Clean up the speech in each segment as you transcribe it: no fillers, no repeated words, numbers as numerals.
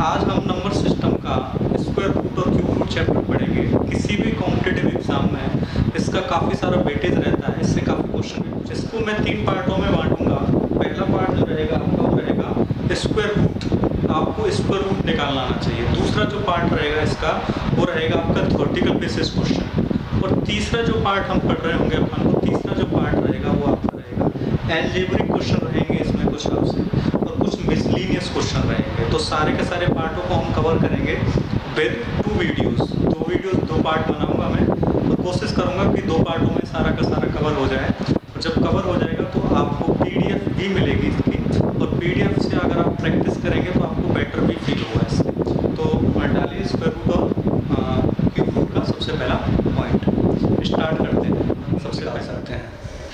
आज हम number system का स्क्वायर रूट और क्यूब रूट चैप्टर पढ़ेंगे। किसी भी कॉम्पिटिटिव एग्जाम में इसका काफ़ी सारा वेटेज रहता है, इससे काफ़ी क्वेश्चन भी पूछे। इसको मैं 3 पार्टों में बांटूंगा। पहला पार्ट जो रहेगा आपका वो रहेगा स्क्वायर रूट, आपको स्क्वायर रूट निकालना आना चाहिए। दूसरा जो पार्ट रहेगा इसका वो रहेगा आपका थ्योरेटिकल बेसिस क्वेश्चन। और तीसरा जो पार्ट हम पढ़ रहे होंगे अपन को, तीसरा जो पार्ट रहेगा वो आपका रहेगा अलजेब्रिक क्वेश्चन रहेंगे इसमें कुछ आपसे, और कुछ मिसलिनियस क्वेश्चन रहेंगे। तो सारे के सारे पार्टों को हम कवर करेंगे विद 2 वीडियोस। 2 पार्ट बनाऊंगा मैं, तो कोशिश करूंगा कि 2 पार्टों में सारा का सारा कवर हो जाए। और जब कवर हो जाएगा तो आपको पीडीएफ भी मिलेगी इसकी, और पीडीएफ से अगर आप प्रैक्टिस करेंगे तो आपको बेटर भी फील होगा इससे। तो डालिए स्क्वायर रूट और क्यूब रूट का सबसे पहला पॉइंट स्टार्ट करते हैं। सबसे पहले करते हैं,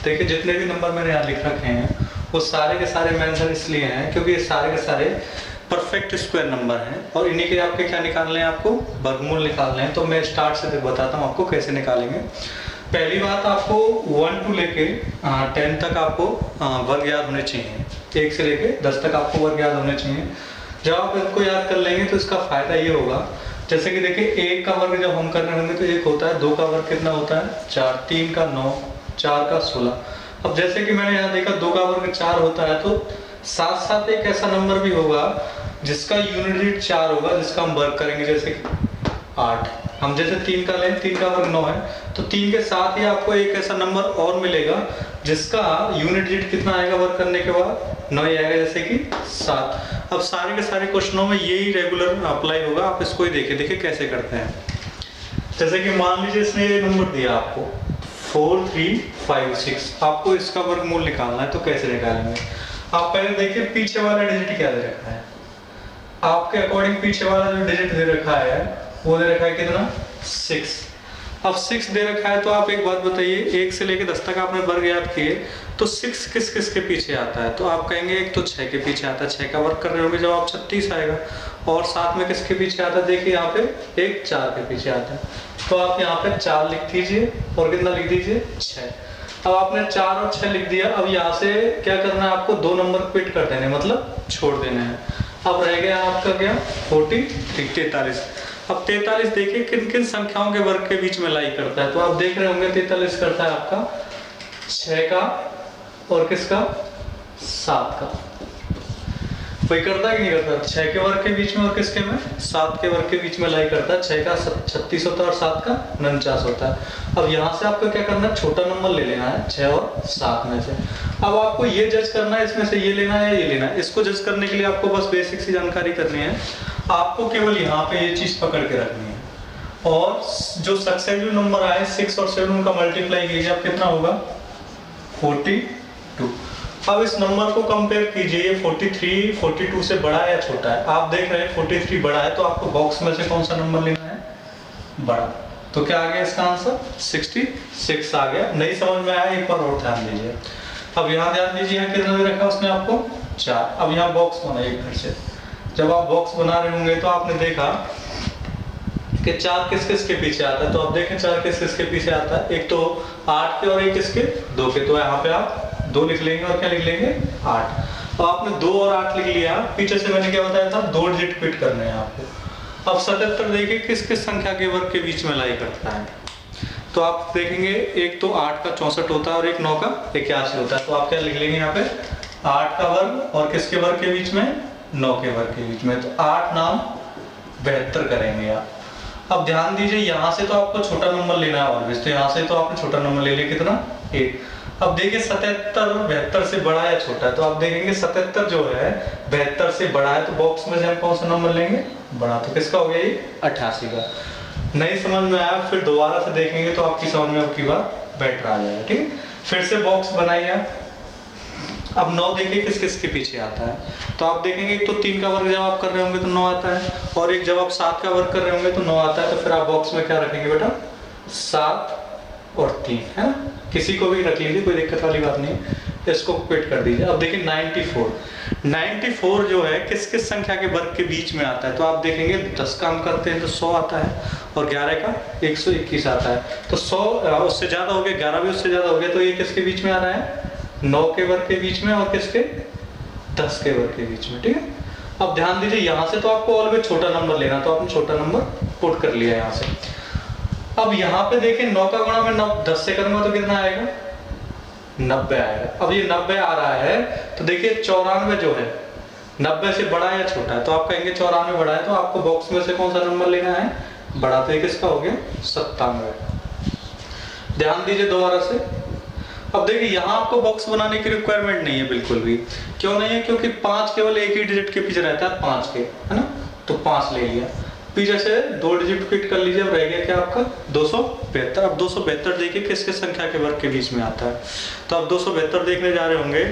देखिए जितने भी नंबर मैंने यहाँ लिख रखे हैं वो सारे के सारे मेंशन इसलिए हैं क्योंकि ये सारे के सारे परफेक्ट स्क्वायर नंबर हैं, और इन्हीं के आपके क्या निकालने हैं, आपको वर्गमूल निकालने हैं। तो मैं स्टार्ट से बताता हूँ आपको कैसे निकालेंगे। पहली बात, आपको 1 to लेके 10 तक आपको वर्ग याद होने चाहिए। 1 से लेके 10 तक आपको वर्ग याद होने चाहिए। जब आप इसको याद कर लेंगे तो इसका फायदा ये होगा, जैसे कि देखिए 1 का वर्ग जब हम कर रहे होंगे तो 1 होता है, 2 का वर्ग कितना होता है 4, 3 का 9, 4 का 16। अब जैसे कि मैंने यहाँ देखा 2 का वर्ग 4 होता है, तो साथ साथ एक ऐसा नंबर भी होगा जिसका यूनिट डिजिट 4 होगा, जिसका हम वर्ग करेंगे, जैसे 8। हम जैसे 3 का लें, 3 का वर्ग 9 है, तो 3 के साथ ही आपको एक ऐसा नंबर और मिलेगा जिसका यूनिट डिजिट कितना आएगा वर्ग करने के बाद, 9 ही आएगा, जैसे कि 7। अब सारे के सारे क्वेश्चनों में यही रेगुलर अप्लाई होगा। आप इसको ही देखिए कैसे करते हैं। जैसे कि मान लीजिए इसने ये नंबर दिया आपको 4, 3, 5, 6, आपको इसका वर्गमूल निकालना है। तो कैसे निकालेंगे, आप पहले देखिए पीछे वाला डिजिट क्या दे रखा है। आपके अकॉर्डिंग पीछे वाला जो डिजिट दे रखा है वो दे रखा है कितना, 6। अब 6 दे रखा है, तो आप एक बात बताइए, 1 से लेकर 10 तक आपने वर्ग याद किए, तो 6 किस किस के पीछे आता है। तो आप कहेंगे एक तो 6 के पीछे आता है, 6 का वर्ग कर रहे होंगे जब आप 36 आएगा। और साथ में किसके पीछे आता है, देखिए यहाँ पे एक 4 के पीछे आता है, तो आप यहाँ पे 4 लिख दीजिए और कितना लिख दीजिए 6। अब आपने 4 और 6 लिख दिया। अब यहाँ से क्या करना है, आपको 2 नंबर क्विट कर देने, मतलब छोड़ देने हैं। अब रह गया आपका क्या, 43। अब 43 देखिए किन किन संख्याओं के वर्ग के बीच में लाई करता है। तो आप देख रहे होंगे 43 करता है आपका 6 का और किसका, 7 का। वही करता है कि नहीं करता, 6 के वर्ग के बीच में और किसके में, 7 के वर्ग के बीच में लाई करता है। 6 का 36 होता है और 7 का 49 होता है। अब यहाँ से आपको क्या करना है, छोटा नंबर ले लेना है 6 और 7 में से। अब आपको ये जज करना है इसमें से ये लेना है या ये लेना है। इसको जज करने के लिए आपको बस बेसिक सी जानकारी करनी है। आपको केवल यहाँ पे ये चीज पकड़ के रखनी है, और जो सक्सेसिव नंबर आए 6 और 7 उनका मल्टीप्लाई कीजिए, आप कितना होगा 42। अब इस नंबर को कंपेयर कीजिए, ये 43 42 से बड़ा है या छोटा है। आप देख रहे हैं 43 बड़ा है, तो आपको बॉक्स में से कौन सा नंबर लेना है, बड़ा। तो क्या आ गया इसका आंसर, 66 आ गया। नहीं समझ में आया, एक बार और ध्यान दीजिए। अब यहाँ ध्यान दीजिए, यहाँ कितना दे रखा उसने आपको 4। अब यहाँ बॉक्स बनाइए फिर से। जब आप बॉक्स बना रहे होंगे तो आपने देखा कि 4 किस किस के पीछे आता है। तो आप देखें 4 किस किस के पीछे आता है, एक तो 8 के और एक किसके, 2 के। तो यहाँ पे आप 2 लिख लेंगे और क्या लिख लेंगे 8। तो आपने 2 और 8 लिख लिया। पीछे से मैंने क्या बताया था, 2 डिजिट क्विट करने हैं आपको। अब 77 देखिए किस किस संख्या के वर्ग के बीच में लाई करता है। तो आप देखेंगे एक तो 8 का 64 होता है और एक 9 का 81 होता है। तो आप क्या लिख लेंगे यहाँ पे, 8 का वर्ग और किसके वर्ग के बीच में, 9 के वर्ग के बीच में। तो 8 नाम 72 करेंगे आप। अब ध्यान दीजिए, यहाँ से तो आपको छोटा नंबर लेना है ऑलवेज, तो यहाँ से तो आपने छोटा नंबर ले लिया, कितना 1। अब देखिए 77 72 से बड़ा या छोटा है। तो आप देखेंगे 77 जो है 72 से बड़ा है, तो बॉक्स में से हम कौन सा नंबर लेंगे, बड़ा। तो किसका हो गया ये, 88 का। नहीं समझ में आया, फिर दोबारा से देखेंगे तो आपकी समझ में आपकी बात बेटर आ जाएगा, ठीक है। फिर से बॉक्स बनाइए। अब 9 देखिए किस किस के पीछे आता है। तो आप देखेंगे एक तो 3 का वर्ग जब आप कर रहे होंगे तो 9 आता है, और एक जब आप 7 का वर्ग कर रहे होंगे तो 9 आता है। तो फिर आप बॉक्स में क्या रखेंगे बेटा, 7 और 3, है ना। किसी को भी रख लीजिए, कोई दिक्कत वाली बात नहीं, इसको क्विट कर दीजिए। अब देखिए 94 जो है किस किस संख्या के वर्ग के बीच में आता है। तो आप देखेंगे 10 का हम करते हैं तो 100 आता है, और 11 का 121 आता है। तो 100 उससे ज्यादा हो गया, 11 भी उससे ज्यादा हो गया। तो ये किसके बीच में आ रहा है, 9 के वर्ग के बीच में और किसके, 10 के वर्ग के बीच में, ठीक है। अब ध्यान दीजिए यहाँ से तो आपको ऑलवेज छोटा नंबर लेना, तो आपने छोटा नंबर पुट कर लिया यहाँ से। अब यहाँ पे देखिए 9 का गुणा में 10 से करूंगा तो कितना आएगा, 90 आएगा। अब ये 90 आ रहा है तो देखिए 94 जो है 90 से बड़ा है या छोटा है, तो आप कहेंगे 94 बड़ा है, तो आपको बॉक्स में से कौन सा नंबर लेना है, बड़ा। तो ये किसका हो गया, 97। ध्यान दीजिए दोबारा से। अब देखिए यहाँ आपको बॉक्स बनाने की रिक्वायरमेंट नहीं है बिल्कुल भी। क्यों नहीं है, क्योंकि 5 केवल एक ही डिजिट के पीछे रहता है, 5 के, है ना, तो 5 ले लिया, पीछे से 2 डिजिट फिट कर लीजिए। अब रह गया क्या आपका 272। अब 272 देखिए किस किस संख्या के वर्ग के बीच में आता है, तो आप 272 देखने जा रहे होंगे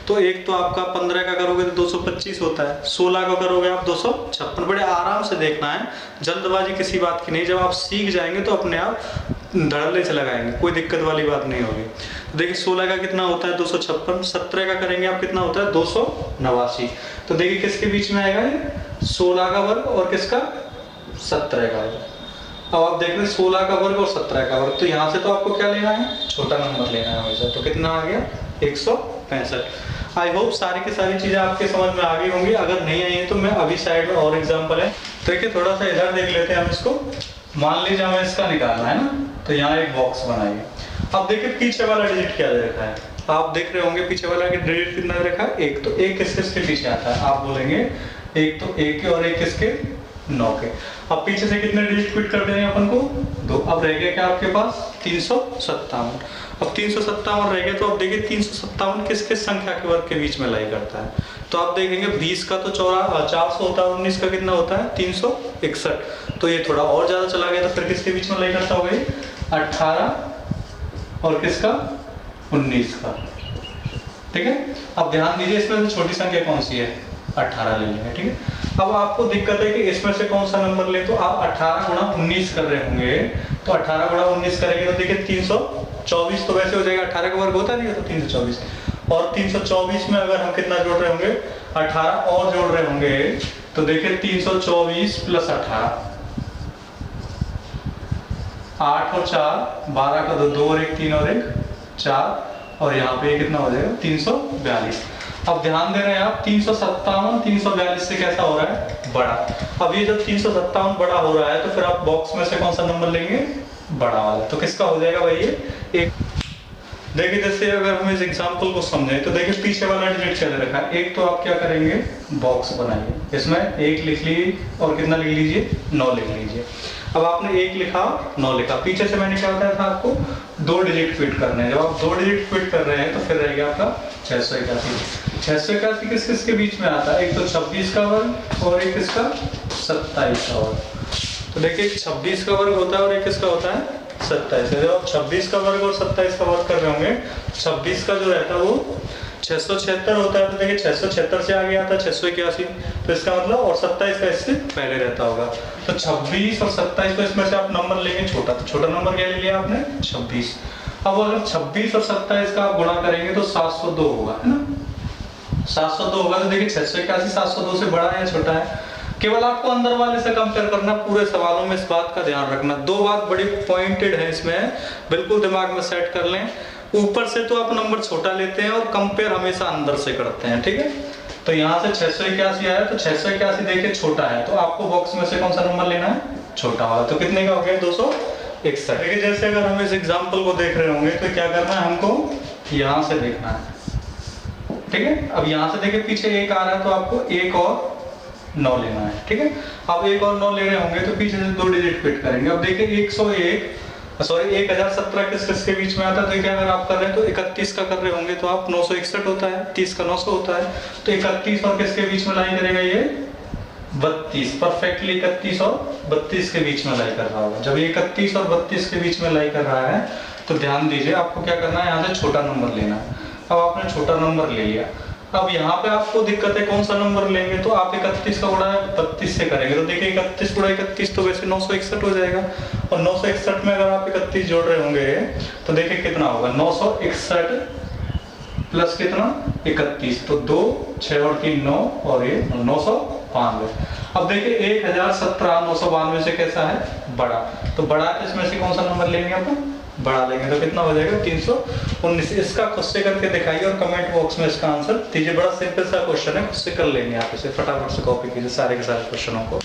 तो एक तो आपका 15 का करोगे तो 225 होता है, 16 का करोगे आप 256। बड़े आराम से देखना है, जल्दबाजी किसी बात की नहीं। जब आप सीख जाएंगे तो अपने आप धड़ल्ले से लगाएंगे, कोई दिक्कत वाली बात नहीं होगी। तो देखिए 16 का कितना होता है 256, 17 का करेंगे आप कितना होता है 289। तो देखिए किसके बीच में आएगा ये, 16 का वर्ग और किसका 17 का वर्ग। अब आप देख रहे हैं 16 का वर्ग और 17 का वर्ग, तो यहाँ से तो आपको क्या लेना है, छोटा नंबर लेना है हमेशा। तो कितना आ गया 165। आई होप सारी की सारी चीजें आपके समझ में आ गई होंगी। अगर नहीं आई है तो मैं अभी साइड में और एग्जांपल है, देखिए थोड़ा सा इधर देख लेते हैं हम इसको। मान लीजिए हमें इसका निकालना है ना, तो यहाँ एक बॉक्स बनाइए। अब देखिए पीछे वाला डिजिट क्या दे रखा है, आप देख रहे होंगे पीछे वाला डिजिट कितना दे रखा है, 1। तो 1 किसके पीछे आता है, आप बोलेंगे 1 तो 1 के और 1 किसके 9 के। अब पीछे से कितने डिजिट फिट कर देंगे अपन को 2। अब रह गया क्या आपके पास 357। अब 357 रह गया, तो अब देखिए 357 किस किस संख्या के वर्ग के बीच में लाई करता है। तो आप देखेंगे 20 का तो 400 होता है, 19 का कितना होता है 361। तो ये थोड़ा और ज्यादा चला गया, तो फिर किसके बीच में लाई करता होगा ये 18 और किसका 19 का। ठीक है, अब ध्यान दीजिए इसमें से छोटी संख्या कौन सी है, 18 ले लेंगे। ठीक है, अब आपको दिक्कत है कि इसमें से कौन सा नंबर ले, तो आप 18 गुणा 19 कर रहे होंगे, तो 18 गुणा 19 करेंगे तो देखिए 324 तो वैसे हो जाएगा, 18 का वर्ग होता नहीं है तो 324। और 324 में अगर हम कितना जोड़ रहे होंगे 18 और जोड़ रहे होंगे, तो देखिए 324 प्लस 18, 8 और 4 12 का 2 और 1 3 और 1 4, और यहाँ पे कितना हो जाएगा 342। अब ध्यान दे रहे हैं आप 357 342 से कैसा हो रहा है, बड़ा। अब ये जब 357 बड़ा हो रहा है तो फिर आप बॉक्स में से कौन सा नंबर लेंगे, बड़ा वाला। तो किसका हो जाएगा भाई ये 1। देखिए जैसे अगर हम इस एग्जांपल को समझें तो देखिए पीछे वाला डिजिट क्या दे रखा है 1, तो आप क्या करेंगे बॉक्स बनाइए, इसमें 1 लिख लीजिए और कितना लिख लीजिए 9 लिख लीजिए। अब आपने 1 लिखा 9 लिखा, पीछे से मैंने क्या बताया था आपको 2 डिजिट फिट करने हैं। जब आप 2 डिजिट फिट कर रहे हैं तो फिर रहेगा आपका 681। 681 किस किस के बीच में आता है, एक तो 26 का वर्ग और एक किसका 27 का वर्ग। तो देखिए 26 का वर्ग होता है और एक किसका होता है 27। जब आप 26 का वर्ग और 27 का वर्ग कर रहे होंगे, 26 का जो रहता है वो 676 होता है, तो देखिए 676 से आगे आता है 681, तो इसका मतलब, और 27 का इससे पहले रहता होगा। तो 26 और 27 को इसमें से आप नंबर लेंगे छोटा, तो छोटा नंबर क्या ले लिया आपने 26। अब अगर 26 और 27 का आप गुणा करेंगे तो 702 होगा, है ना, 702 होगा। तो देखिए 681 702 से बड़ा है या छोटा है, केवल आपको अंदर वाले से कंपेयर करना। पूरे सवालों में इस बात का ध्यान रखना, 2 बात बड़ी पॉइंटेड है इसमें, बिल्कुल दिमाग में सेट कर लें। ऊपर से तो आप नंबर छोटा लेते हैं और कंपेयर हमेशा अंदर से करते हैं, ठीक है। तो यहाँ से 681 आया, तो 681 देखिए छोटा है, तो आपको बॉक्स में से कौन सा नंबर लेना है, छोटा वाला। तो कितने का हो गया 261। देखिए जैसे अगर हम इस एग्जाम्पल को देख रहे होंगे तो क्या करना है हमको, यहाँ से देखना है, ठीक है। अब यहाँ से देखिए पीछे 1 आ रहा है, तो आपको 1 और 9 लेना है, ठीक है। अब 1 और 9 ले रहे होंगे तो पीछे से 2 डिजिट फिट करेंगे। अब देखिए 1017 किस किस के बीच में आता है, तो क्या अगर आप कर रहे हैं तो 31 का कर रहे होंगे तो आप 961 होता है, 30 का 900 होता है, तो 31 और किसके बीच में लाई करेगा ये 32, परफेक्टली 31 और 32 के बीच में लाई कर रहा होगा। जब ये 31 और 32 के बीच में लाई कर रहा है तो ध्यान दीजिए आपको क्या करना है, यहाँ से छोटा नंबर लेना है। अब आपने छोटा नंबर ले लिया, अब यहाँ पे आपको दिक्कत है कौन सा नंबर लेंगे, तो आप 31 का गुणा 32 से करेंगे, तो देखिए 31 गुणा 31 तो वैसे 961 हो जाएगा, और 961 में अगर आप 31 जोड़ रहे होंगे तो देखिए कितना होगा 961 प्लस कितना 31, तो 2 6 और 3 9 और ये 992। अब देखिए 1017 992 से कैसा है, बड़ा। तो बड़ा इसमें से कौन सा नंबर लेंगे अपन, बढ़ा लेंगे तो कितना हो जाएगा 319। इसका खुद से करके दिखाइए और कमेंट बॉक्स में इसका आंसर दीजिए। बड़ा सिंपल सा क्वेश्चन है, खुद से कर लेंगे आप इसे, फटाफट से कॉपी कीजिए सारे के सारे क्वेश्चनों को।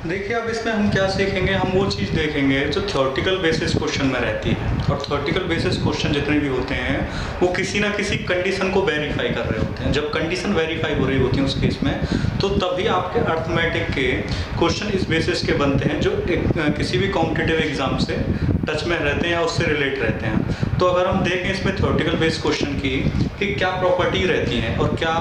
देखिए अब इसमें हम क्या सीखेंगे, हम वो चीज़ देखेंगे जो थ्योरेटिकल बेसिस क्वेश्चन में रहती है। और थ्योरेटिकल बेसिस क्वेश्चन जितने भी होते हैं वो किसी ना किसी कंडीशन को वेरीफाई कर रहे होते हैं। जब कंडीशन वेरीफाई हो रही होती है उस केस में, तो तभी आपके अर्थमेटिक के क्वेश्चन इस बेसिस के बनते हैं जो किसी भी कॉम्पिटिटिव एग्जाम से टच में रहते हैं या उससे रिलेट रहते हैं। तो अगर हम देखें इसमें थ्योरेटिकल बेस क्वेश्चन की कि क्या प्रॉपर्टी रहती हैं और क्या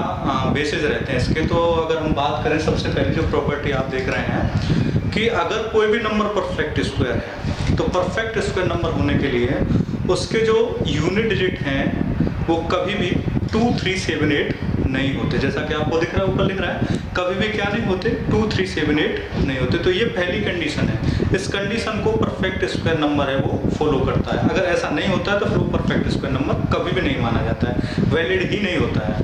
बेसिस रहते हैं इसके, तो अगर हम बात करें सबसे पहले जो प्रॉपर्टी आप देख रहे हैं कि अगर कोई भी नंबर परफेक्ट स्क्वायर है तो परफेक्ट स्क्वायर नंबर होने के लिए उसके जो यूनिट डिजिट हैं वो कभी भी 2, 3, 7, 8 नहीं होते। जैसा कि आपको दिख रहा है ऊपर लिख रहा है, कभी भी क्या नहीं होते, 2, 3, 7, 8 नहीं होते। तो ये पहली कंडीशन है। इस कंडीशन को परफेक्ट स्क्वायर नंबर है वो फॉलो करता है। अगर ऐसा नहीं होता है तो फिर वो परफेक्ट स्क्वायर नंबर कभी भी नहीं माना जाता है, वैलिड ही नहीं होता है।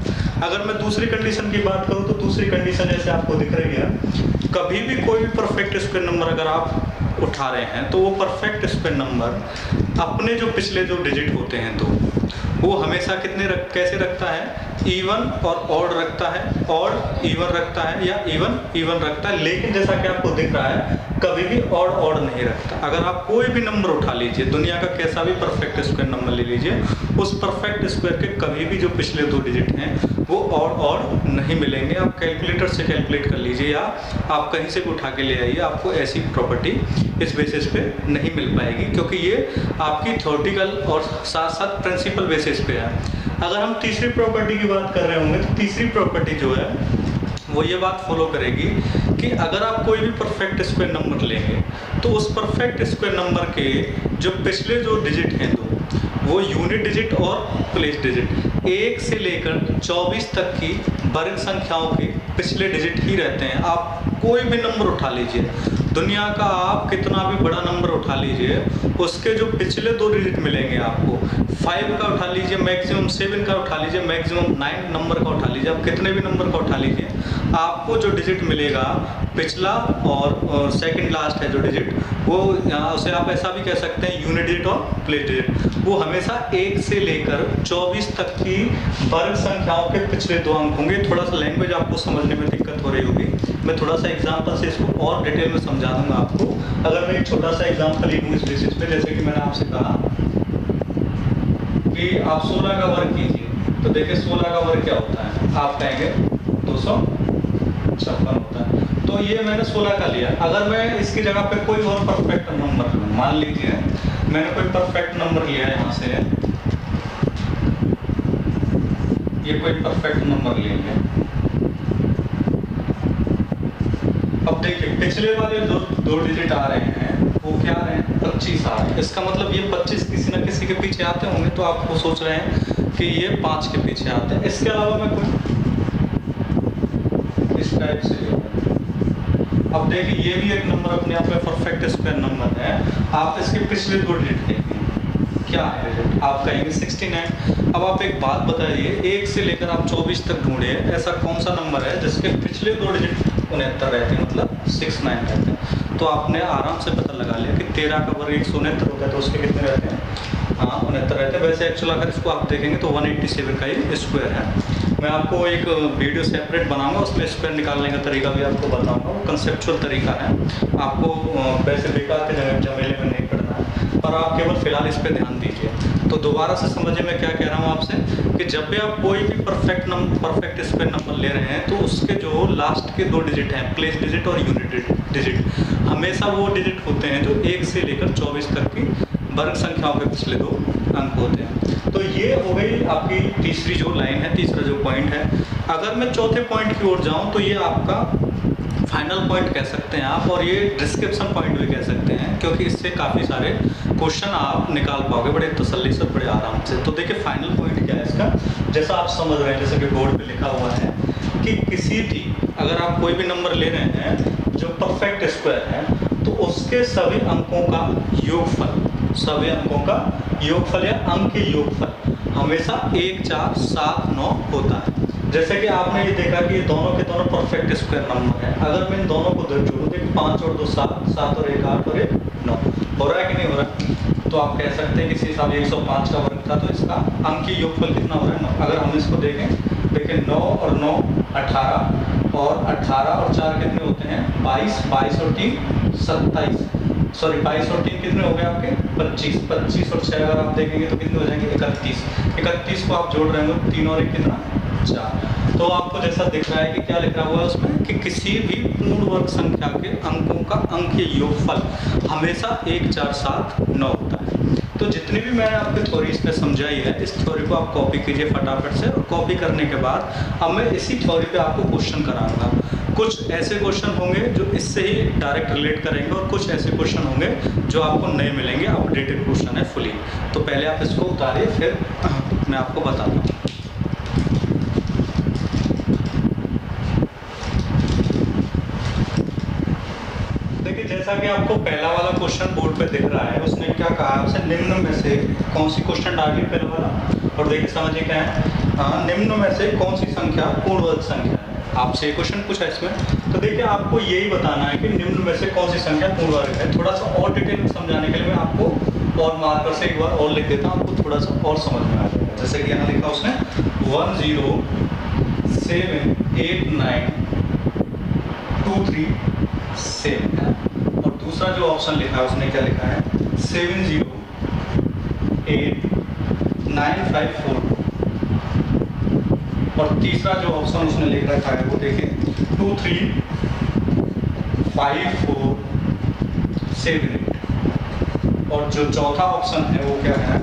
अगर मैं दूसरी कंडीशन की बात करूँ तो दूसरी कंडीशन जैसे आपको दिख रही है, कभी भी कोई भी परफेक्ट स्क्वायर नंबर अगर आप उठा रहे हैं तो वो परफेक्ट स्क्वायर नंबर अपने जो पिछले जो डिजिट होते हैं तो वो हमेशा कैसे रखता है, इवन और ऑड रखता है, ऑड इवन रखता है या इवन इवन रखता है। लेकिन जैसा कि आपको दिख रहा है कभी भी ऑड ऑड नहीं रखता। अगर आप कोई भी नंबर उठा लीजिए, दुनिया का कैसा भी परफेक्ट स्क्वायर नंबर ले लीजिए, उस परफेक्ट स्क्वायर के कभी भी जो पिछले 2 डिजिट हैं वो ऑड ऑड नहीं मिलेंगे। आप कैलकुलेटर से कैलकुलेट कर लीजिए या आप कहीं से भी उठा के ले आइए, आपको ऐसी प्रॉपर्टी इस बेसिस पे नहीं मिल पाएगी, क्योंकि ये आपकी थ्योरेटिकल और साथ साथ प्रिंसिपल बेसिस पे है। अगर हम तीसरी प्रॉपर्टी की बात कर रहे होंगे तो तीसरी प्रॉपर्टी जो है वो ये बात फॉलो करेगी कि अगर आप कोई भी परफेक्ट स्क्वायर नंबर लेंगे तो उस परफेक्ट स्क्वायर नंबर के जो पिछले जो डिजिट हैं वो यूनिट डिजिट और प्लेस डिजिट 1 से लेकर 24 तक की वर्ग संख्याओं के पिछले डिजिट ही रहते हैं। आप कोई भी नंबर उठा लीजिए, दुनिया का आप कितना भी बड़ा नंबर उठा लीजिए, उसके जो पिछले 2 डिजिट मिलेंगे आपको, 5 का उठा लीजिए, मैक्सिमम 7 का उठा लीजिए, मैक्सिमम 9 नंबर का उठा लीजिए, आप कितने भी नंबर का उठा लीजिए, आपको जो डिजिट मिलेगा पिछला और सेकंड लास्ट है जो डिजिट, वो उसे आप ऐसा भी कह सकते हैं यूनिट डिजिट और प्लेस डिजिट, वो हमेशा 1 से लेकर 24 तक की वर्ग संख्याओं के पिछले 2 अंक होंगे। थोड़ा सा लैंग्वेज आपको समझने में दिक्कत हो रही होगी, मैं थोड़ा सा एग्जाम्पल से इसको और डिटेल में समझा दूंगा आपको। अगर मैं एक छोटा सा एग्जाम्पल लिखूँ इस बेसिस पे, जैसे कि मैंने आपसे कहा कि आप 16 का वर्ग कीजिए, तो देखिए 16 का वर्ग क्या होता है, आप कहेंगे 256 होता है। तो ये मैंने 16 का लिया। अगर मैं इसकी जगह पे कोई और परफेक्ट नंबर लूँ, मान लीजिए मैंने कोई परफेक्ट नंबर लिया है, यहाँ से ये कोई परफेक्ट नंबर ले लिया। अब देखिए पिछले वाले जो 2 डिजिट आ रहे हैं वो क्या आ रहे हैं, 25 आ रहे हैं। इसका मतलब ये 25 किसी न किसी के पीछे आते होंगे, तो आप वो सोच रहे हैं कि ये 5 के पीछे आते हैं। इसके अलावा मैं कोई इस टाइप से, अब देखिए ये भी एक नंबर अपने आप में परफेक्ट स्क्वायर नंबर है। आप इसके पिछले 2 डिजिट देखिए क्या है, आप कहेंगे 69। अब आप एक बात बताइए, 1 से लेकर आप 24 तक ढूंढिए ऐसा कौन सा नंबर है जिसके पिछले 2 डिजिट 69 रहते हैं, मतलब 69 रहते हैं। तो आपने आराम से पता लगा लिया कि 13 का वर्ग 169 होता है, तो उसके कितने रहते हैं, हाँ 69 रहते हैं। वैसे एक्चुअल अगर इसको आप देखेंगे तो 187 का ही स्क्वायर है। मैं आपको एक वीडियो सेपरेट बनाऊंगा, उसमें स्क्वायर निकालने का तरीका भी आपको बताऊंगा, वो कंसेप्चुअल तरीका है, आपको वैसे बेकार के झमेले में नहीं पड़ना है, पर आप केवल फिलहाल इस पर ध्यान दीजिए। तो दोबारा से समझिए मैं क्या कह रहा हूँ आपसे, कि जब भी आप कोई भी परफेक्ट स्क्वायर नंबर ले रहे हैं तो उसके जो लास्ट के 2 डिजिट हैं, प्लेस डिजिट और यूनिट डिजिट, हमेशा वो डिजिट होते हैं जो 1 से लेकर 24 तक की वर्ग संख्याओं के पिछले 2 अंक होते हैं। तो ये हो गई आपकी तीसरी जो लाइन है, तीसरा जो पॉइंट है। अगर मैं चौथे पॉइंट की ओर जाऊं तो ये आपका फाइनल पॉइंट कह सकते हैं आप, और ये डिस्क्रिप्शन पॉइंट भी कह सकते हैं, क्योंकि इससे काफ़ी सारे क्वेश्चन आप निकाल पाओगे बड़े तसल्ली से, बड़े आराम से। तो देखिए फाइनल पॉइंट क्या है इसका, जैसा आप समझ रहे हैं, जैसे कि बोर्ड पे लिखा हुआ है कि किसी भी, अगर आप कोई भी नंबर ले रहे हैं जो परफेक्ट स्क्वायर है, तो उसके सभी अंकों का योगफल, सभी अंकों का योगफल या अंक के योगफल हमेशा 1, 4, 7, 9 होता है। जैसे कि आपने ये देखा कि ये दोनों के दोनों परफेक्ट स्क्वायर नंबर है। अगर मैं इन दोनों को इधर जोड़ूं, देखिए 5 और 2 7, 7 और 1 8 और 1 9, हो रहा है कि नहीं हो रहा? तो आप कह सकते हैं कि इसी हिसाब 105 का वर्ग था, तो इसका अंकीय योगफल कितना हो रहा है? 9। अगर हम इसको देखें, देखिए 9 और 9 18, और 18 और 4 कितने होते हैं? 22, 22 और 3 27, सॉरी 22 और 3 कितने हो गए आपके? 25, 25 और 6 अगर आप देखेंगे तो कितने हो जाएंगे? 31, 31 को आप जोड़ रहे हो, 3 और 1 कितना? 4। तो आपको जैसा दिख रहा है कि क्या लिखा हुआ है उसमें कि किसी भी पूर्ण वर्ग संख्या के अंकों का अंकीय योगफल हमेशा 1 4 7 9 होता है। तो जितनी भी मैंने आपकी थ्योरी इसमें समझाई है, इस थ्योरी को आप कॉपी कीजिए फटाफट से, और कॉपी करने के बाद अब मैं इसी थ्योरी पे आपको क्वेश्चन कराऊंगा। कुछ ऐसे क्वेश्चन होंगे जो इससे ही डायरेक्ट रिलेट करेंगे, और कुछ ऐसे क्वेश्चन होंगे जो आपको नहीं मिलेंगे, अपडेटेड क्वेश्चन है फुली। तो पहले आप इसको उतारिए, फिर मैं आपको बताता हूँ। देखिए जैसा कि आपको पहला वाला क्वेश्चन बोर्ड पे दिख रहा है, उसने क्या कहा आपसे, निम्न में से कौन सी क्वेश्चन डाली पहले वाला, और देखिए समझिए क्या है, हाँ, निम्न में से कौन सी संख्या पूर्ण वर्ग संख्या है, आपसे ये क्वेश्चन पूछा इसमें। तो देखिए आपको यही बताना है कि निम्न में से कौन सी संख्या पूर्ण वर्ग है। थोड़ा सा और डिटेल में समझाने के लिए मैं आपको और मार्कर से एक बार और लिख देता हूँ, आपको थोड़ा सा और समझ में आ जाएगा। जैसे कि यहाँ लिखा उसने 1 0 7 8 9 2 3 7 है, और दूसरा जो ऑप्शन लिखा है उसने क्या लिखा है? 7 0 8 9 5 4, और तीसरा जो ऑप्शन उसने लिख रखा है वो देखिए 2 3 5 4 7 8, और जो चौथा ऑप्शन है वो क्या है?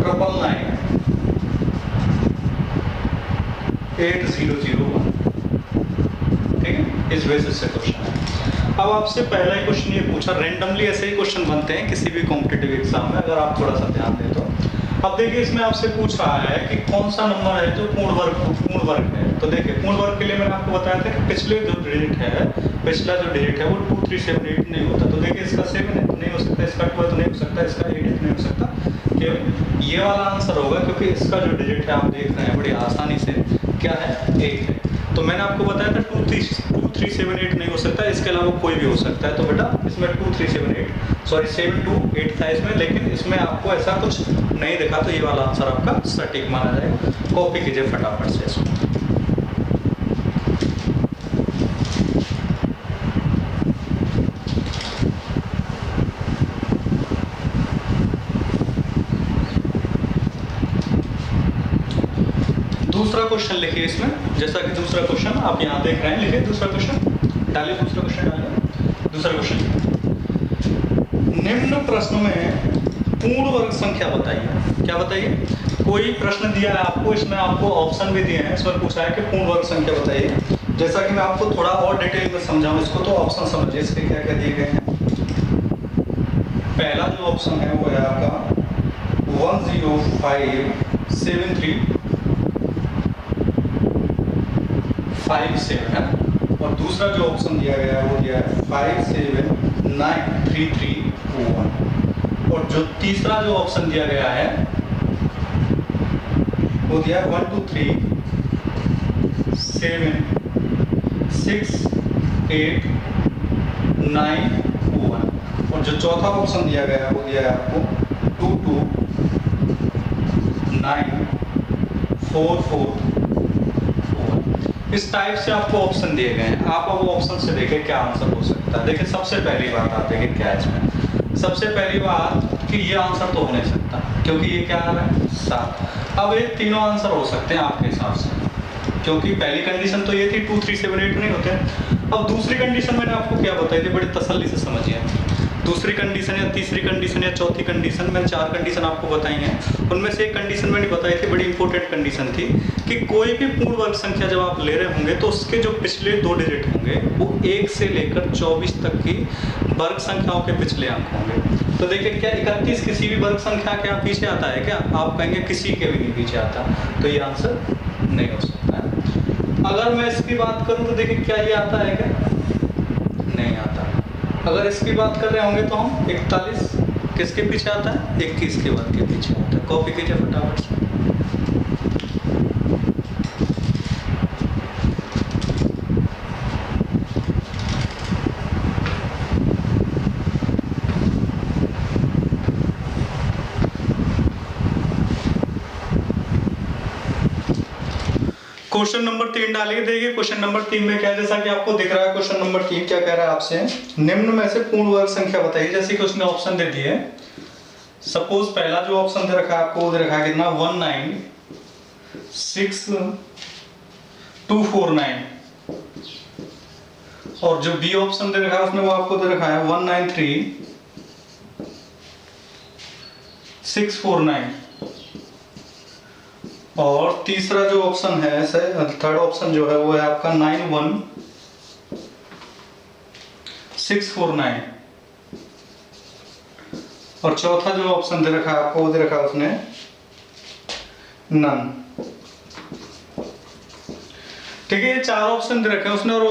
999 8 0 0 1। ठीक है, इस बेसिस से क्वेश्चन है। अब आपसे पहला ही क्वेश्चन ये पूछा, रैंडमली ऐसे ही क्वेश्चन बनते हैं किसी भी कॉम्पिटिटिव एग्जाम में, अगर आप थोड़ा सा ध्यान दें तो। अब देखिए इसमें आपसे पूछ रहा है कि कौन सा नंबर है जो पूर्ण वर्ग है। तो देखिए पूर्ण वर्ग के लिए मैंने आपको बताया था कि पिछला जो डिजिट है वो 2 3 7 8 नहीं होता। तो देखिए इसका 7 है तो नहीं हो सकता, इसका 12 तो नहीं हो सकता, इसका 8 नहीं हो सकता, केवल ये वाला आंसर होगा, क्योंकि इसका जो डिजिट है आप देख रहे हैं बड़ी आसानी से क्या है? 8 है। तो मैंने आपको बताया था 2 3 7 8 नहीं हो सकता, इसके अलावा कोई भी हो सकता है। तो बेटा इसमें 2 3 7 8 सॉरी 7 2 8 था इसमें, लेकिन इसमें आपको ऐसा कुछ नहीं दिखा, तो ये वाला आंसर आपका सटीक माना जाएगा। कॉपी कीजिए फटाफट से इसको। दूसरा क्वेश्चन लिखिए इसमें, जैसा कि दूसरा क्वेश्चन आप यहाँ देख रहे हैं, लिखिए दूसरा क्वेश्चन डालिए, दूसरा क्वेश्चन डालिए। दूसरा क्वेश्चन, निम्न प्रश्न में पूर्ण वर्ग संख्या बताइए। क्या बताइए? कोई प्रश्न दिया है आपको, इसमें आपको ऑप्शन भी दिए हैं, इसमें पूछा है कि पूर्ण वर्ग संख्या बताइए। जैसा कि मैं आपको थोड़ा और डिटेल में समझाऊं इसको, तो ऑप्शन समझिए इसके क्या क्या दिए गए हैं। पहला जो ऑप्शन है वो है आपका 10573 57 है, और दूसरा जो ऑप्शन दिया गया है वो दिया है 579331, और जो तीसरा जो ऑप्शन दिया गया है वो दिया है 1 2 3 7 6 8 9 1, और जो चौथा ऑप्शन दिया गया है वो दिया है आपको 2 2 9 4 4। इस टाइप से आपको ऑप्शन दिए गए हैं, आप अब ऑप्शन से देखें क्या आंसर हो सकता है। देखिए सबसे पहली बात आप देखें क्या है इसमें, सबसे पहली बात कि ये आंसर तो हो नहीं सकता, क्योंकि ये क्या आ रहा है 7। अब ये तीनों आंसर हो सकते हैं आपके हिसाब से, क्योंकि पहली कंडीशन तो ये थी 2 3 7 8 नहीं होते। अब दूसरी कंडीशन मैंने आपको क्या बताई थी, बड़ी तसल्ली से समझिए। दूसरी कंडीशन या तीसरी कंडीशन या चौथी कंडीशन, मैंने 4 कंडीशन आपको बताई हैं, उनमें से एक कंडीशन मैंने बताई थी, बड़ी इंपॉर्टेंट कंडीशन थी, कि कोई भी पूर्ण वर्ग संख्या जब आप ले रहे होंगे तो उसके जो पिछले 2 डिजिट होंगे वो 1 से लेकर 24 तक की वर्ग संख्याओं के पिछले अंक होंगे। तो देखिए क्या 31 किसी भी वर्ग संख्या के पीछे आता है क्या? आप कहेंगे किसी के भी नहीं पीछे आता, तो ये आंसर नहीं हो सकता है। अगर मैं इसकी बात करूँ तो देखिए क्या ये आता है क्या? नहीं आता। अगर इसकी बात कर रहे होंगे तो हम 41 किसके पीछे आता है? 21 के वर्ग के पीछे आता है। कॉपी कीजिए फटाफट से। क्वेश्चन नंबर 3 डालिए। देखिए क्वेश्चन नंबर 3 में क्या है, जैसा कि आपको दिख रहा है क्वेश्चन नंबर 3 क्या कह रहा है आपसे, निम्न में से पूर्ण वर्ग संख्या बताइए। जैसे कि उसने ऑप्शन दे दिए, सपोज पहला जो ऑप्शन दे रखा है आपको, दे रखा है कितना 196249, और जो बी ऑप्शन दे रखा है उसमें वो आपको दे रखा है 193649, और तीसरा जो ऑप्शन है, थर्ड ऑप्शन जो है वो है आपका 91649, और चौथा जो ऑप्शन दे रखा है आपको वो दे रखा है उसने नन। ठीक है, ये चार ऑप्शन दे रखे हैं उसने, और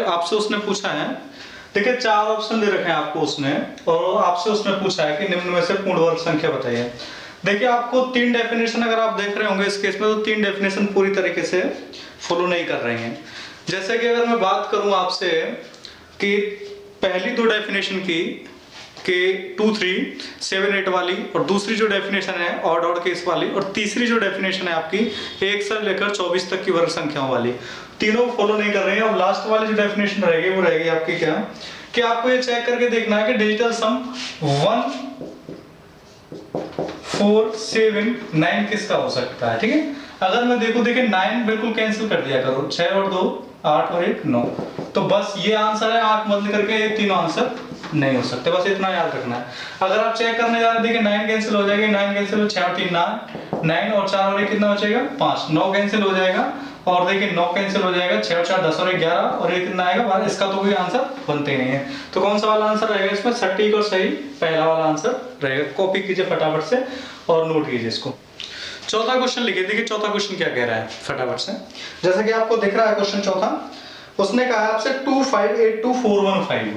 आपसे उसने पूछा है, ठीक है, चार ऑप्शन दे रखे हैं आपको उसने, और आपसे उसने पूछा है कि निम्न में से पूर्ण वर्ग संख्या बताइए। देखिए आपको तीन डेफिनेशन अगर आप देख रहे होंगे इस केस में, तो तीन डेफिनेशन पूरी तरीके से फॉलो नहीं कर रहे हैं। जैसे कि अगर मैं बात करूं आपसे कि पहली दो डेफिनेशन की के 2 3 7 8 वाली, और दूसरी जो डेफिनेशन है ऑड ऑड केस वाली, और तीसरी जो डेफिनेशन है आपकी 1 से लेकर 24 तक की वर्ग संख्याओं वाली, तीनों फॉलो नहीं कर रहे हैं। अब लास्ट वाली जो डेफिनेशन रहेगी वो रहेगी आपकी क्या, कि आपको ये चेक करके देखना है कि डिजिटल सम 1 4 7 9 किसका हो सकता है। ठीक है, अगर मैं देखिए 9 बिल्कुल कैंसिल कर दिया करो, 6 और 2 8 और 1 9, तो बस ये आंसर है, आंख बंद करके ये तीनों आंसर नहीं हो सकते, बस इतना याद रखना है। अगर आप चेक करने जा रहे, देखिए 9 कैंसिल हो जाएगी, 9 कैंसिल हो, 6 और 3 9 और 4 और 1 कितना बचेगा 5, 9 कैंसिल हो जाएगा, और देखिए 9 कैंसिल हो जाएगा, 6 और 4 10 और 1 11, और ये कितना आएगा 12। इसका तो कोई आंसर बनते ही नहीं है। तो कौन सा वाला आंसर रहेगा इसमें, सटीक और सही पहला वाला आंसर रहेगा। कॉपी कीजिए फटाफट से और नोट कीजिए इसको। चौथा क्वेश्चन लिखिए। देखिए चौथा क्वेश्चन क्या कह रहा है फटाफट से, जैसा कि आपको दिख रहा है क्वेश्चन चौथा, उसने कहा आपसे 2582415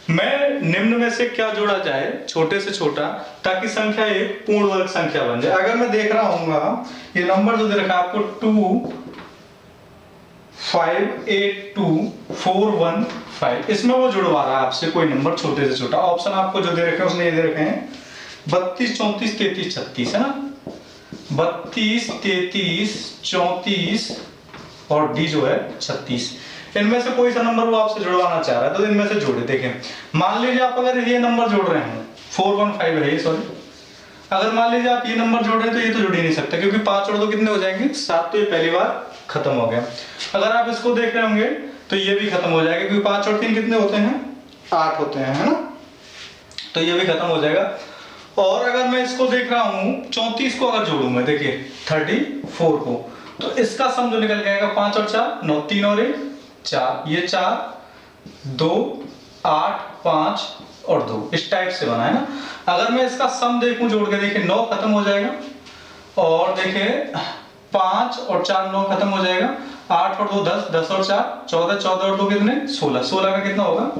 में निम्न में से क्या जोड़ा जाए छोटे से छोटा, ताकि संख्या एक पूर्ण वर्ग संख्या बन जाए। अगर मैं देख रहा हूँ ये नंबर जो दे रखा है आपको 2582415, इसमें वो जुड़वा रहा है आपसे कोई नंबर छोटे से छोटा। ऑप्शन आपको जो दे रखे हैं उसने ये दे रखे हैं 32 34 33 36, है ना, 32 33 34 और डी जो है 36। इनमें से कोई सा नंबर वो आपसे जुड़वाना चाह रहा है, तो इनमें से जोड़े। देखें मान लीजिए आप अगर ये नंबर जोड़ रहे हैं 415 है ये, सॉरी, अगर मान लीजिए आप ये नंबर जोड़ रहे हैं तो ये तो जुड़ ही नहीं सकता, क्योंकि 5 और 2 कितने हो जाएंगे 7, तो ये पहली बार खत्म हो गया। अगर आप इसको देख रहे होंगे तो ये भी खत्म हो जाएगा, क्योंकि 5 और 3 कितने होते हैं 8 होते हैं, है ना, तो ये भी खत्म हो जाएगा। और अगर मैं इसको देख रहा हूँ 34 को अगर जोड़ूंगा, देखिए 34 को, तो इसका सम जो निकल जाएगा 5 और 4 9, 3 और 1 4, ये 4 2 8 5 और 2, इस टाइप से बना है ना। अगर मैं इसका सम देखूं जोड़ के, देखिए 9 खत्म हो जाएगा, और देखिए 5 और 4 9 खत्म हो जाएगा, 8 और 2 10, 10 और 4 14, 14 और 2 कितने 16, 16 का कितना होगा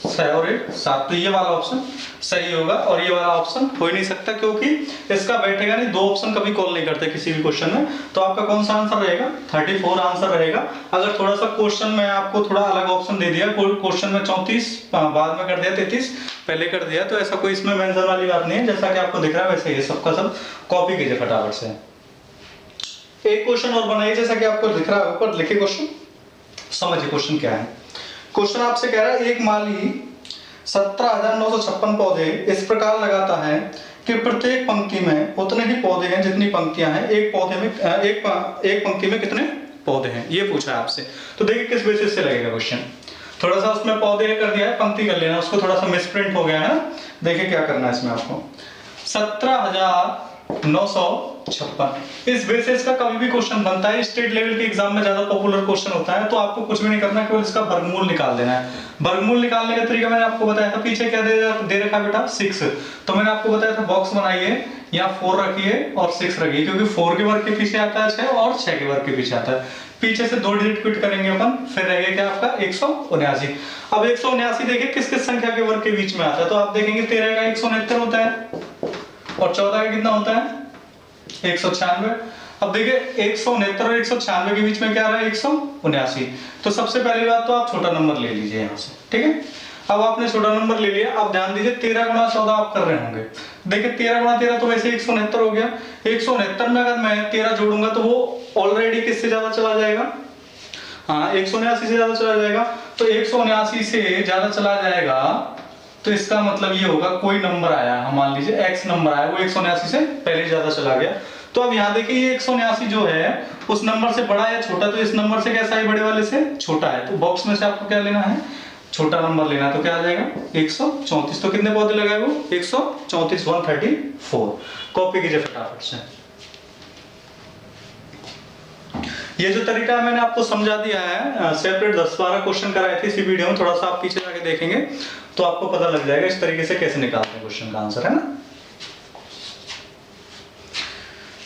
6 और 1 7, तो ये वाला ऑप्शन सही होगा। और ये वाला ऑप्शन हो ही नहीं सकता, क्योंकि इसका बैठेगा नहीं, दो ऑप्शन कभी कॉल नहीं करते किसी भी क्वेश्चन में। तो आपका कौन सा आंसर रहेगा 34 आंसर रहेगा। अगर थोड़ा सा क्वेश्चन में आपको थोड़ा अलग ऑप्शन दे दिया, क्वेश्चन में 34 बाद में कर दिया, 33 पहले कर दिया, तो ऐसा कोई इसमें मेंशन वाली बात नहीं है। जैसा कि आपको दिख रहा है वैसे ये सबका सब कॉपी कीजिए फटाफट से। एक क्वेश्चन और बनाइए, जैसा कि आपको दिख रहा है ऊपर, लिखिए क्वेश्चन, समझिए क्वेश्चन क्या है। क्वेश्चन आपसे कह रहा है एक माली 17,956 पौधे इस प्रकार लगाता है कि प्रत्येक पंक्ति में उतने ही पौधे हैं जितनी पंक्तियां हैं। एक पौधे में एक पंक्ति में कितने पौधे हैं, ये पूछा है आपसे। तो देखिए किस बेसिस से लगेगा क्वेश्चन। थोड़ा सा उसमें पौधे कर दिया है, पंक्ति कर लेना, उसको थोड़ा सा मिसप्रिंट हो गया है ना। देखिए क्या करना है इसमें आपको, 17,956 इस बेसिस का कभी भी क्वेश्चन बनता है, स्टेट लेवल के एग्जाम में ज्यादा पॉपुलर क्वेश्चन होता है। तो आपको कुछ भी नहीं करना, केवल इसका वर्गमूल निकाल देना है। वर्गमूल निकालने का तरीका मैंने आपको बताया था, पीछे क्या दे रखा है बेटा 6, तो मैंने आपको बताया था बॉक्स बनाइए, यहाँ 4 रखिए और 6 रखिए, क्योंकि 4 के वर्ग के पीछे आता है 6 और 6 के वर्ग के पीछे आता है। पीछे से 2 डिजिट क्विट करेंगे अपन, फिर रहेगा क्या आपका 179। अब 179 देखिए किस किस संख्या के वर्ग के बीच में आता है, तो आप देखेंगे 13 का 169 होता है, और 14 का कितना होता है 196। अब देखिए 169 और 196 के बीच में क्या आ रहा है 179। तो सबसे पहली बात तो आप छोटा नंबर ले लीजिए यहाँ से, ठीक है। अब आपने छोटा नंबर ले लिया, अब ध्यान दीजिए 13 गुणा 14 आप कर रहे होंगे। देखिए 13 गुणा 13 तो वैसे 169 हो गया। 169 में अगर मैं 13 जोड़ूंगा तो वो ऑलरेडी किससे ज्यादा चला जाएगा, हाँ 179 से ज्यादा चला जाएगा। तो 179 से ज्यादा चला जाएगा तो इसका मतलब ये होगा कोई नंबर आया, हम मान लीजिए x नंबर आया, वो 179 से पहले ज्यादा चला गया। तो अब यहाँ देखिए ये 179 जो है उस नंबर से बड़ा या छोटा, तो इस नंबर से कैसा है, बड़े वाले से छोटा है। तो बॉक्स में से आपको क्या लेना है, छोटा नंबर लेना है। तो क्या आ जाएगा 134। तो कितने पौधे लगाए वो 134, 134। कॉपी कीजिए फटाफट से। ये जो तरीका मैंने आपको समझा दिया है, सेपरेट 10-12 क्वेश्चन कराए थे इसी वीडियो में, थोड़ा सा आप पीछे जाके देखेंगे तो आपको पता लग जाएगा इस तरीके से कैसे निकालते हैं क्वेश्चन का आंसर, है ना।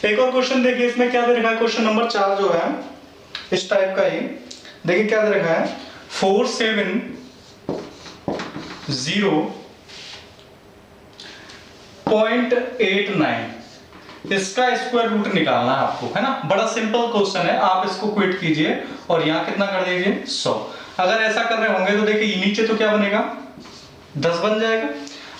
एक और क्वेश्चन देखिए, इसमें क्या दे रखा है, क्वेश्चन नंबर 4 जो है इस टाइप का ही देखिए क्या दे रखा है, 470.89 इसका स्क्वायर रूट निकालना है आपको, है ना। बड़ा सिंपल क्वेश्चन है, आप इसको क्विट कीजिए और यहाँ कितना कर दीजिए 100। अगर ऐसा कर रहे होंगे तो देखिए नीचे तो क्या बनेगा 10 बन जाएगा।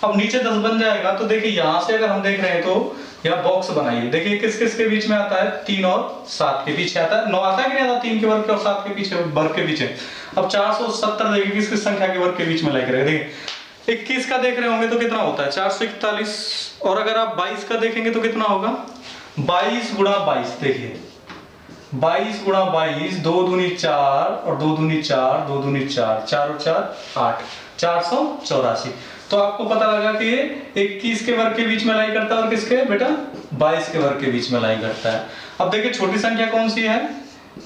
अब नीचे 10 बन जाएगा तो देखिए यहाँ से अगर हम देख रहे हैं तो यहाँ बॉक्स बनाइए, देखिए किस किस के बीच में आता है, 3 और 7 के पीछे आता है। 9 आता है कि नहीं आता, 3 के वर्ग के और 7 के पीछे वर्ग के पीछे। अब 470 देखिए किस किस संख्या के वर्ग के बीच में लाइक करेगा, देखिए 21 का देख रहे होंगे तो कितना होता है 441, और अगर आप 22 का देखेंगे तो कितना होगा 22 गुणा 22, देखिए 22 गुणा 22, 2 दूनी 4 और 2 दूनी 4, 2 दूनी 4, 4 और 4 8, 484। तो आपको पता लगा कि ये 21 के वर्ग के बीच में लाई करता है और किसके बेटा 22 के वर्ग के बीच में लाई करता है। अब देखिए छोटी संख्या कौन सी है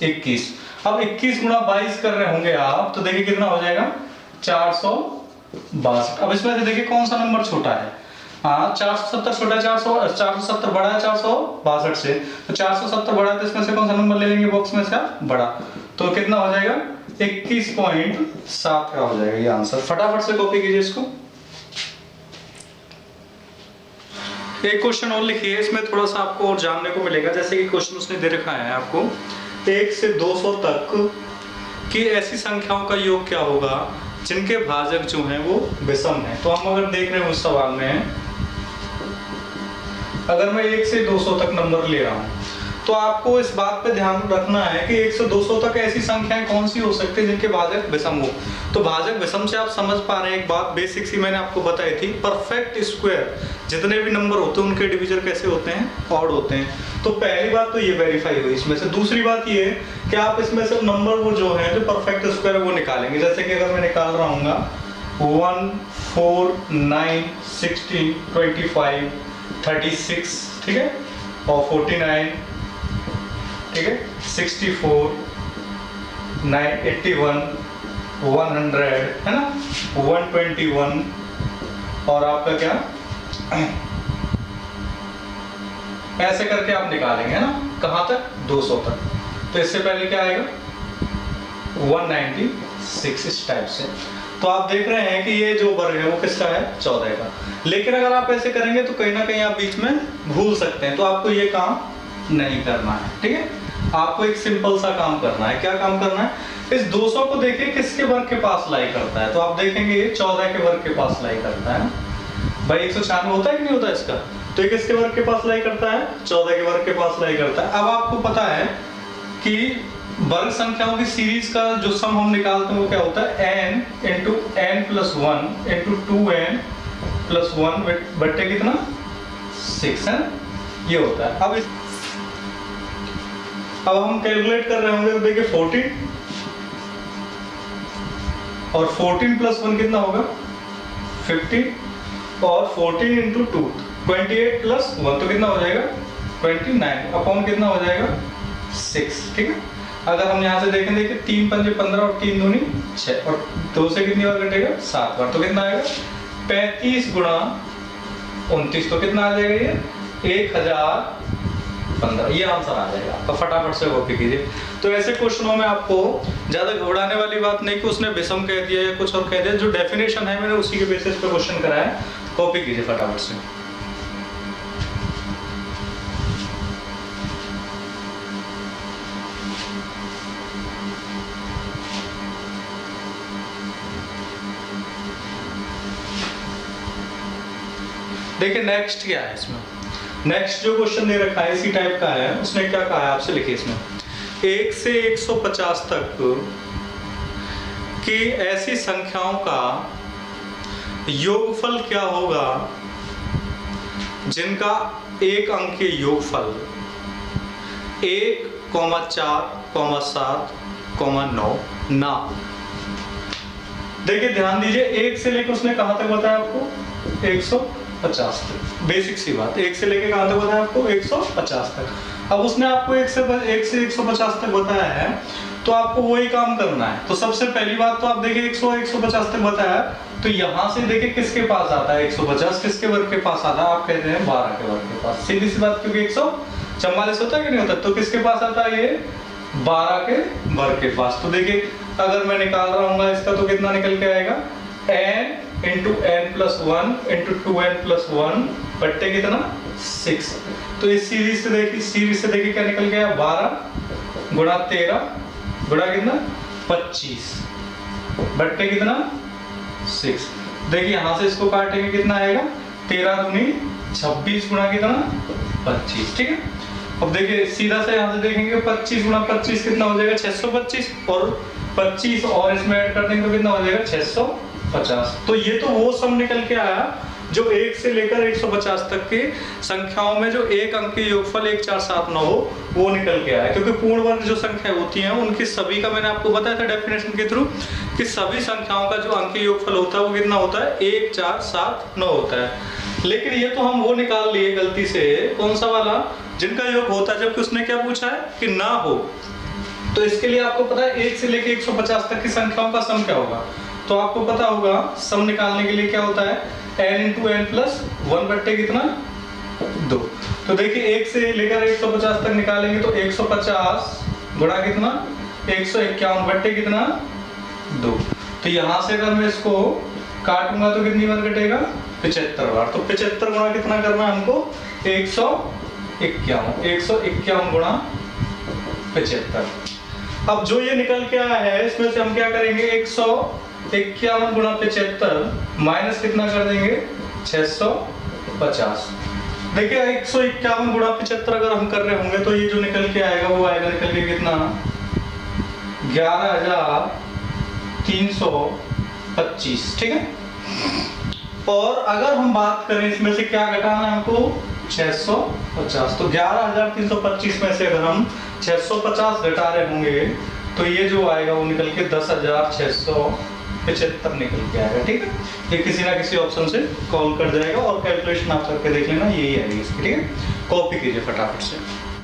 21। अब 21 गुणा 22 कर रहे होंगे आप तो देखिए कितना हो जाएगा 462। अब इसमें से देखिए कौन सा नंबर छोटा है, हाँ 470 छोटा है, 470 बड़ा है 462 से, तो 470 बड़ा है तो इसमें से कौन सा नंबर ले लेंगे बॉक्स में से आप बड़ा, तो कितना हो जाएगा 21.7 का हो जाएगा ये आंसर। फटाफट से कॉपी कीजिए इसको। एक क्वेश्चन और लिखिए, इसमें थोड़ा सा आपको और जानने को मिलेगा। जैसे कि क्वेश्चन उसने दे रखा है आपको 1 से 200 तक की ऐसी संख्याओं का योग क्या होगा जिनके भाजक जो हैं वो विषम है। तो हम अगर देख रहे हैं उस सवाल में, अगर मैं 1 से 200 तक नंबर ले रहा हूं तो आपको इस बात पे ध्यान रखना है कि 1 से 200 तक ऐसी संख्याएं कौन सी हो सकती है जिनके भाजक विषम हो। तो भाजक विषम से आप समझ पा रहे हैं एक बात बेसिक सी मैंने आपको बताई थी, परफेक्ट स्क्वायर जितने भी नंबर होते हैं उनके डिवीजर कैसे होते हैं, ऑड होते हैं। तो पहली बात तो ये वेरीफाई हुई इसमें से। दूसरी बात ये कि आप इसमें से नंबर वो जो है जो परफेक्ट स्क्वायर वो निकालेंगे। जैसे कि अगर मैं निकाल रहा हूँ 1 4 9 16 25 36, ठीक है, और 49, ठीक है, 64 81 100, है ना, 121 और आपका क्या ऐसे करके आप निकालेंगे, है ना, कहां तक 200 तक। तो इससे पहले क्या आएगा 196 इस टाइप से। तो आप देख रहे हैं कि ये जो वर्ग है वो किसका है 14 का। लेकिन अगर आप ऐसे करेंगे तो कहीं ना कहीं आप बीच में भूल सकते हैं, तो आपको ये काम नहीं करना है, ठीक है। आपको एक सिंपल सा काम करना है। क्या काम करना है, इस 200 को देखिए किसके वर्ग के पास लाई करता है। तो आप देखेंगे ये 14 के वर्ग के पास लाई करता है भाई। 196 होता है कि नहीं होता इसका, तो ये किसके वर्ग के पास लाई करता है 14 के वर्ग के पास लाई करता है। अब आपको पता है कि वर्ग संख्याओं की सीरीज का जो सम हम निकालते हैं वो क्या होता है n into n plus 1 into 2n plus 1 बट्टे कितना 6 है, ये होता है। अब हम कैलकुलेट कर रहे होंगे तो देखिए 14 और 14 प्लस 1 कितना होगा 15 और 14 इंटू 2 28 प्लस 1 तो कितना हो जाएगा 29 अपॉन कितना हो जाएगा 6, ठीक है। अगर हम यहाँ से देखें देखिए 3 पंजे 15 और 3 दूनी 6 और 2 से कितनी बार कटेगा 7 बार, तो कितना आएगा 35 गुणा 29, तो कितना आ जाएगा ये 1015, ये आंसर आ जाएगा आपका। फटाफट से कॉपी कीजिए। तो ऐसे क्वेश्चनों में आपको ज्यादा घबराने वाली बात नहीं कि उसने विषम कह दिया या कुछ और कह दिया, जो डेफिनेशन है मैंने उसी के बेसिस पे क्वेश्चन कराया। कॉपी कीजिए फटाफट से। देखिए नेक्स्ट क्या है इसमें, नेक्स्ट जो क्वेश्चन दे रखा है इसी टाइप का है। उसने क्या कहा है आपसे, लिखिए इसमें 1 से 150 तक की ऐसी संख्याओं का योगफल क्या होगा जिनका एक अंकीय योगफल 1, 4, 7, 9 ना। देखिए ध्यान दीजिए, 1 से लेकर उसने कहां तक बताया आपको 150 तक। बेसिक सी बात, 1 से लेकर कहां तक बताया आपको 150 तक। अब उसने आपको 1 से 150 तक बताया है, तो आपको वही काम करना है। तो सबसे पहली बात तो आप देखिए 150 तक बताया, तो यहां से देखिए किसके पास आता है 150, किसके वर्ग के पास आता है, आप कहते हैं 12 के वर्ग के पास। सीधी सी बात, क्योंकि 144 होता है कि नहीं होता, तो किसके पास आता है ये 12 के वर्ग के पास। तो देखिए अगर मैं निकाल रहा हूँ इसका, तो कितना निकल के आएगा n into n plus 1 into 2n plus 1 बट्टे कितना 6। तो इस सीरीज से देखिए क्या निकल गया 12 गुणा 13 गुणा कितना 25 बट्टे कितना 6। देखिए यहां से इसको काटेंगे कितना आएगा 13 दूनी 26 गुणा कितना 25। ठीक है, अब देखिए सीधा से यहां से देखेंगे 25 गुणा 25 कितना हो जाएगा 625, और 25 और इसमें ऐड कर देंगे तो कितना हो जाएगा 650। तो ये तो वो सम निकल के आया जो 1 से लेकर 150 तक की संख्याओं में जो एक अंकीय योगफल 1, 4, 7, 9 हो वो निकल के आया। क्योंकि पूर्ण वर्ग जो संख्या होती हैं उनकी सभी का मैंने आपको बताया था डेफिनेशन के थ्रू कि सभी संख्याओं का जो अंकीय योगफल होता है वो कितना होता है 1, 4, 7, 9 होता है। लेकिन ये तो हम वो निकाल लिए गलती से, कौन सा वाला, जिनका योग होता है, जबकि उसने क्या पूछा है कि ना हो। तो इसके लिए आपको पता है 1 से लेकर 150 तक की संख्याओं का सम क्या होगा। तो आपको पता होगा सम निकालने के लिए क्या होता है n इंटू n प्लस 1 बट्टे कितना 2। तो देखिए 1 से लेकर 150 तक निकालेंगे तो 150 गुणा कितना 151 बट्टे कितना 2। तो यहां से अगर मैं इसको काटूंगा तो कितनी बार कटेगा 75 बार। तो 75 गुणा कितना करना है हमको 151 गुणा 75। अब जो ये निकल के आया है इसमें से हम क्या करेंगे 151 गुणा 75 माइनस कितना कर देंगे 650। देखिए 151 गुणा 75 अगर हम कर रहे होंगे तो ये जो निकल के आएगा वो आएगा निकल के कितना 11,325। ठीक है, और अगर हम बात करें इसमें से क्या घटाना है हमको 650, तो 11,325 में से अगर हम 650 घटा रहे होंगे तो ये जो आएगा वो निकल के 10,675 निकल के आएगा। ठीक है, ये किसी ना किसी ऑप्शन से कॉल कर जाएगा और कैलकुलेशन आप करके देख लेना, यही आएगी इसकी। ठीक है, कॉपी कीजिए फटाफट से।